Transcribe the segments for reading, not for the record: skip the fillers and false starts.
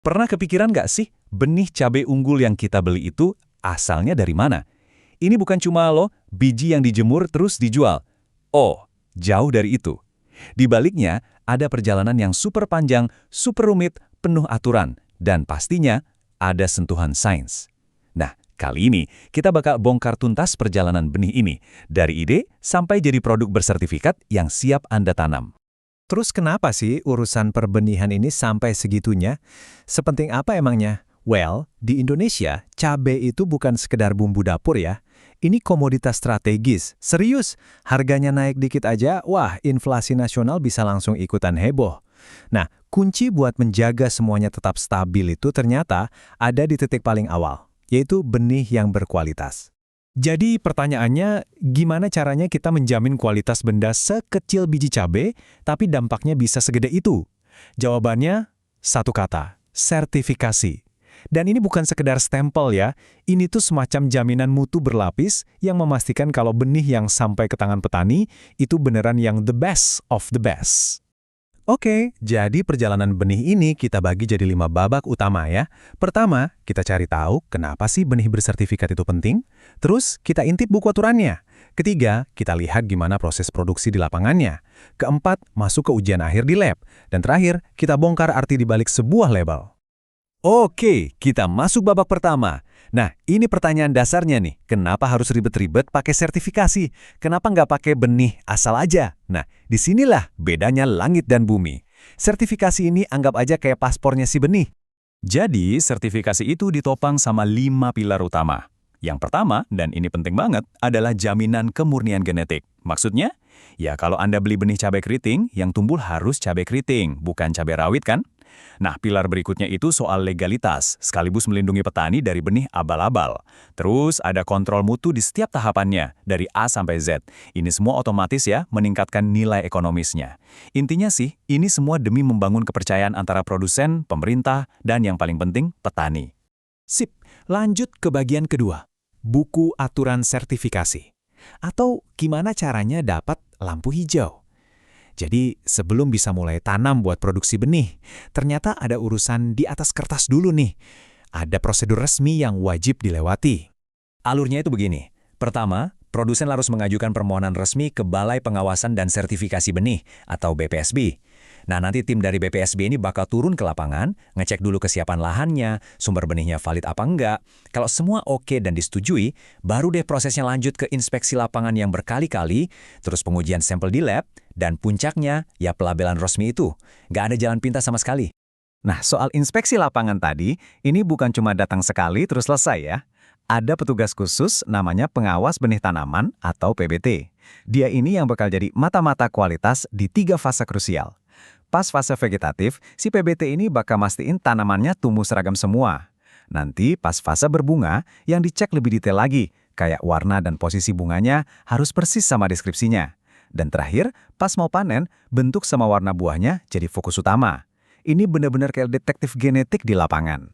Pernah kepikiran nggak sih, benih cabai unggul yang kita beli itu asalnya dari mana? Ini bukan cuma biji yang dijemur terus dijual. Oh, jauh dari itu. Di baliknya, ada perjalanan yang super panjang, super rumit, penuh aturan, dan pastinya ada sentuhan sains. Nah, kali ini kita bakal bongkar tuntas perjalanan benih ini, dari ide sampai jadi produk bersertifikat yang siap Anda tanam. Terus kenapa sih urusan perbenihan ini sampai segitunya? Sepenting apa emangnya? Well, di Indonesia, cabai itu bukan sekedar bumbu dapur ya. Ini komoditas strategis. Serius, harganya naik dikit aja, wah inflasi nasional bisa langsung ikutan heboh. Nah, kunci buat menjaga semuanya tetap stabil itu ternyata ada di titik paling awal, yaitu benih yang berkualitas. Jadi pertanyaannya, gimana caranya kita menjamin kualitas benda sekecil biji cabai, tapi dampaknya bisa segede itu? Jawabannya, satu kata, sertifikasi. Dan ini bukan sekedar stempel ya, ini tuh semacam jaminan mutu berlapis yang memastikan kalau benih yang sampai ke tangan petani itu beneran yang the best of the best. Oke, jadi perjalanan benih ini kita bagi jadi 5 babak utama ya. Pertama, kita cari tahu kenapa sih benih bersertifikat itu penting. Terus, kita intip buku aturannya. Ketiga, kita lihat gimana proses produksi di lapangannya. Keempat, masuk ke ujian akhir di lab. Dan terakhir, kita bongkar arti di balik sebuah label. Oke, kita masuk babak pertama. Nah, ini pertanyaan dasarnya nih. Kenapa harus ribet-ribet pakai sertifikasi? Kenapa nggak pakai benih asal aja? Nah, disinilah bedanya langit dan bumi. Sertifikasi ini anggap aja kayak paspornya si benih. Jadi, sertifikasi itu ditopang sama 5 pilar utama. Yang pertama, dan ini penting banget, adalah jaminan kemurnian genetik. Maksudnya, ya kalau Anda beli benih cabai keriting, yang tumbuh harus cabai keriting, bukan cabai rawit kan? Nah, pilar berikutnya itu soal legalitas, sekaligus melindungi petani dari benih abal-abal. Terus ada kontrol mutu di setiap tahapannya, dari A sampai Z. Ini semua otomatis ya, meningkatkan nilai ekonomisnya. Intinya sih, ini semua demi membangun kepercayaan antara produsen, pemerintah, dan yang paling penting, petani. Sip, lanjut ke bagian kedua. Buku aturan sertifikasi. Atau gimana caranya dapat lampu hijau. Jadi sebelum bisa mulai tanam buat produksi benih, ternyata ada urusan di atas kertas dulu nih. Ada prosedur resmi yang wajib dilewati. Alurnya itu begini. Pertama, produsen harus mengajukan permohonan resmi ke Balai Pengawasan dan Sertifikasi Benih atau BPSB. Nah, nanti tim dari BPSB ini bakal turun ke lapangan, ngecek dulu kesiapan lahannya, sumber benihnya valid apa enggak. Kalau semua oke dan disetujui, baru deh prosesnya lanjut ke inspeksi lapangan yang berkali-kali, terus pengujian sampel di lab, dan puncaknya ya pelabelan resmi itu. Nggak ada jalan pintas sama sekali. Nah, soal inspeksi lapangan tadi, ini bukan cuma datang sekali terus selesai ya. Ada petugas khusus namanya pengawas benih tanaman atau PBT. Dia ini yang bakal jadi mata-mata kualitas di 3 fase krusial. Pas fase vegetatif, si PBT ini bakal mastiin tanamannya tumbuh seragam semua. Nanti pas fase berbunga, yang dicek lebih detail lagi, kayak warna dan posisi bunganya harus persis sama deskripsinya. Dan terakhir, pas mau panen, bentuk sama warna buahnya jadi fokus utama. Ini benar-benar kayak detektif genetik di lapangan.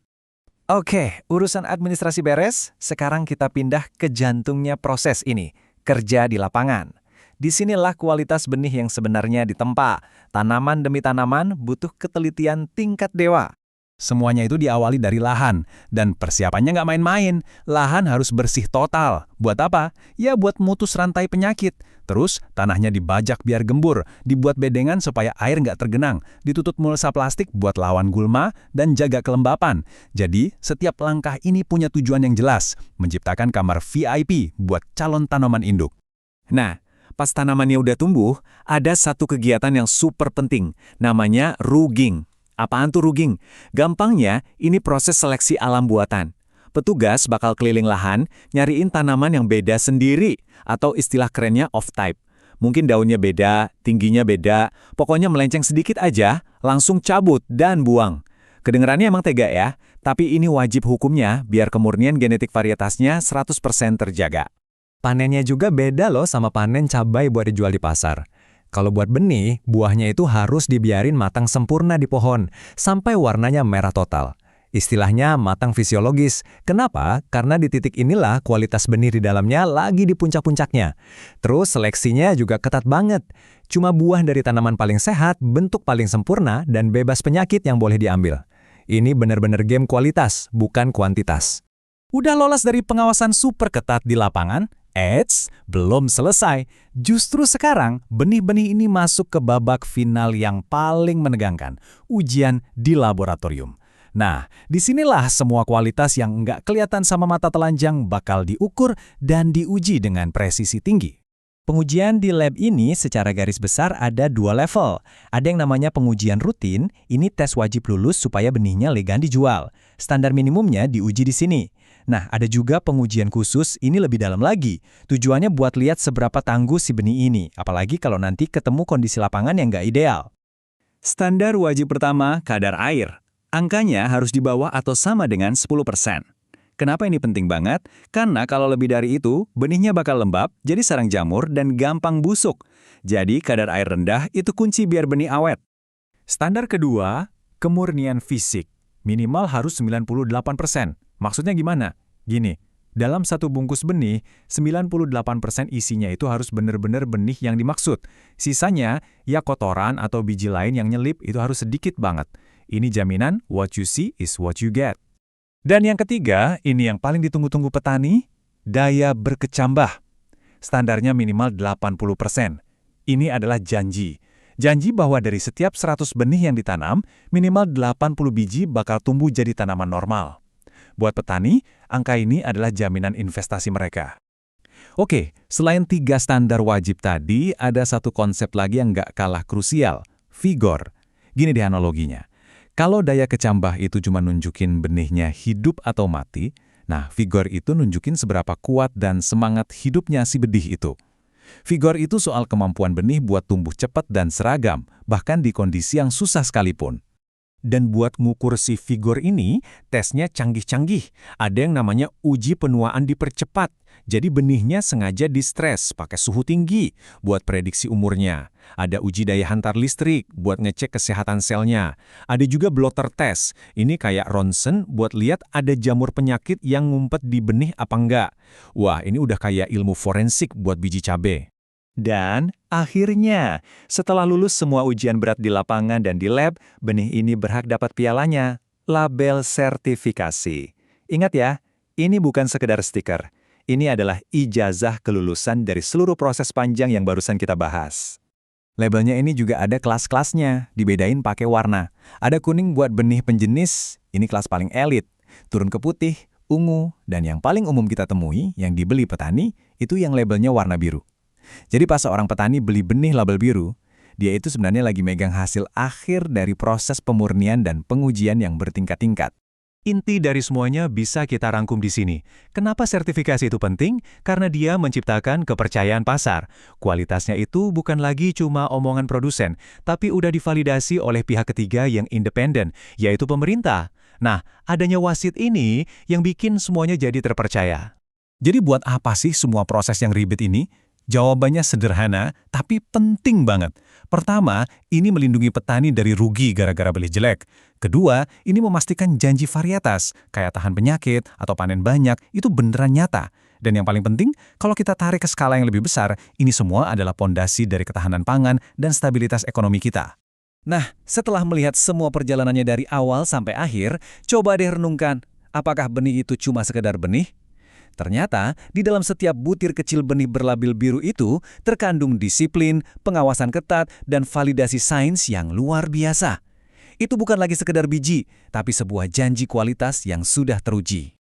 Oke, urusan administrasi beres, sekarang kita pindah ke jantungnya proses ini, kerja di lapangan. Disinilah kualitas benih yang sebenarnya ditempa. Tanaman demi tanaman butuh ketelitian tingkat dewa. Semuanya itu diawali dari lahan, dan persiapannya nggak main-main. Lahan harus bersih total. Buat apa? Ya buat mutus rantai penyakit. Terus tanahnya dibajak biar gembur, dibuat bedengan supaya air nggak tergenang, ditutup mulsa plastik buat lawan gulma, dan jaga kelembapan. Jadi, setiap langkah ini punya tujuan yang jelas, menciptakan kamar VIP buat calon tanaman induk. Nah, pas tanamannya udah tumbuh, ada satu kegiatan yang super penting, namanya rugging. Apaan tuh rugging? Gampangnya, ini proses seleksi alam buatan. Petugas bakal keliling lahan, nyariin tanaman yang beda sendiri, atau istilah kerennya off-type. Mungkin daunnya beda, tingginya beda, pokoknya melenceng sedikit aja, langsung cabut dan buang. Kedengerannya emang tega ya, tapi ini wajib hukumnya biar kemurnian genetik varietasnya 100% terjaga. Panennya juga beda loh sama panen cabai buat dijual di pasar. Kalau buat benih, buahnya itu harus dibiarin matang sempurna di pohon, sampai warnanya merah total. Istilahnya matang fisiologis. Kenapa? Karena di titik inilah kualitas benih di dalamnya lagi di puncak-puncaknya. Terus seleksinya juga ketat banget. Cuma buah dari tanaman paling sehat, bentuk paling sempurna, dan bebas penyakit yang boleh diambil. Ini benar-benar game kualitas, bukan kuantitas. Udah lolos dari pengawasan super ketat di lapangan? Eits, belum selesai. Justru sekarang, benih-benih ini masuk ke babak final yang paling menegangkan, ujian di laboratorium. Nah, disinilah semua kualitas yang nggak kelihatan sama mata telanjang bakal diukur dan diuji dengan presisi tinggi. Pengujian di lab ini secara garis besar ada 2 level. Ada yang namanya pengujian rutin, ini tes wajib lulus supaya benihnya legal dijual. Standar minimumnya diuji di sini. Nah, ada juga pengujian khusus, ini lebih dalam lagi. Tujuannya buat lihat seberapa tangguh si benih ini, apalagi kalau nanti ketemu kondisi lapangan yang nggak ideal. Standar wajib pertama, kadar air. Angkanya harus di bawah atau sama dengan 10%. Kenapa ini penting banget? Karena kalau lebih dari itu, benihnya bakal lembab, jadi sarang jamur dan gampang busuk. Jadi kadar air rendah itu kunci biar benih awet. Standar kedua, kemurnian fisik. Minimal harus 98%. Maksudnya gimana? Gini, dalam satu bungkus benih, 98% isinya itu harus benar-benar benih yang dimaksud. Sisanya, ya kotoran atau biji lain yang nyelip itu harus sedikit banget. Ini jaminan what you see is what you get. Dan yang ketiga, ini yang paling ditunggu-tunggu petani, daya berkecambah. Standarnya minimal 80%. Ini adalah janji. Janji bahwa dari setiap 100 benih yang ditanam, minimal 80 biji bakal tumbuh jadi tanaman normal. Buat petani, angka ini adalah jaminan investasi mereka. Oke, selain 3 standar wajib tadi, ada satu konsep lagi yang nggak kalah krusial, vigor. Gini deh analoginya. Kalau daya kecambah itu cuma nunjukin benihnya hidup atau mati, nah vigor itu nunjukin seberapa kuat dan semangat hidupnya si benih itu. Vigor itu soal kemampuan benih buat tumbuh cepat dan seragam, bahkan di kondisi yang susah sekalipun. Dan buat ngukur si vigor ini, tesnya canggih-canggih. Ada yang namanya uji penuaan dipercepat. Jadi benihnya sengaja di-stres pakai suhu tinggi buat prediksi umurnya. Ada uji daya hantar listrik buat ngecek kesehatan selnya. Ada juga blotter test. Ini kayak ronsen buat lihat ada jamur penyakit yang ngumpet di benih apa enggak. Wah, ini udah kayak ilmu forensik buat biji cabai. Dan akhirnya, setelah lulus semua ujian berat di lapangan dan di lab, benih ini berhak dapat pialanya, label sertifikasi. Ingat ya, ini bukan sekedar stiker. Ini adalah ijazah kelulusan dari seluruh proses panjang yang barusan kita bahas. Labelnya ini juga ada kelas-kelasnya, dibedain pakai warna. Ada kuning buat benih penjenis, ini kelas paling elit. Turun ke putih, ungu, dan yang paling umum kita temui, yang dibeli petani, itu yang labelnya warna biru. Jadi pas seorang petani beli benih label biru, dia itu sebenarnya lagi megang hasil akhir dari proses pemurnian dan pengujian yang bertingkat-tingkat. Inti dari semuanya bisa kita rangkum di sini. Kenapa sertifikasi itu penting? Karena dia menciptakan kepercayaan pasar. Kualitasnya itu bukan lagi cuma omongan produsen, tapi udah divalidasi oleh pihak ketiga yang independen, yaitu pemerintah. Nah, adanya wasit ini yang bikin semuanya jadi terpercaya. Jadi buat apa sih semua proses yang ribet ini? Jawabannya sederhana, tapi penting banget. Pertama, ini melindungi petani dari rugi gara-gara beli jelek. Kedua, ini memastikan janji varietas, kayak tahan penyakit atau panen banyak, itu beneran nyata. Dan yang paling penting, kalau kita tarik ke skala yang lebih besar, ini semua adalah pondasi dari ketahanan pangan dan stabilitas ekonomi kita. Nah, setelah melihat semua perjalanannya dari awal sampai akhir, coba deh renungkan, apakah benih itu cuma sekedar benih? Ternyata, di dalam setiap butir kecil benih berlabel biru itu terkandung disiplin, pengawasan ketat, dan validasi sains yang luar biasa. Itu bukan lagi sekedar biji, tapi sebuah janji kualitas yang sudah teruji.